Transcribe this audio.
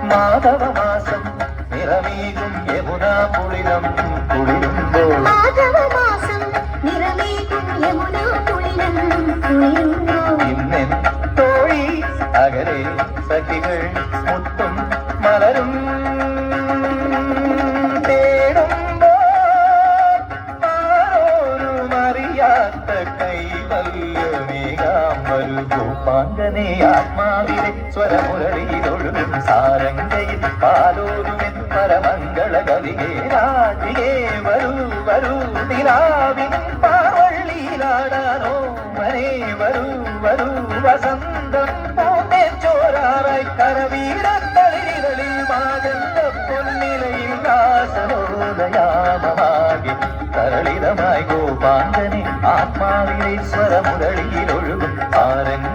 മാധവമാസം നിറമേകും യമുനാ കുളിരം കുളിരുമ്പോൾ ഇന്നെൻ തോഴി അകലെ സഖികൾ മുത്തും മലരും തേടുമ്പോൾ ആരോരും അറിയാത്ത കൈവല്യമേകാം വരൂ ഗോപാംഗനെ ആത്മാവിലെ സ്വരമുരളിയിലൊഴുകും സാരംഗയിൽ പാലോരുമെൻ പരമംഗള കവികേ രാജികേ വരൂ വരൂ നിലാവിൻ പാർവള്ളിയിലാടാനോ മനെ വരൂ വരൂ വസന്തം പൂന്തേ ചോരാറായി കരവീരത്തളിരികളിൽ മാതല്ല പൊന്നിലയിൽ ദാസനോദയാമമാകെ തരളിതമായി ഗോപാംഗനെ ആത്മാവിലെ സ്വരമുരളിയിലൊഴുകും ആരംഗ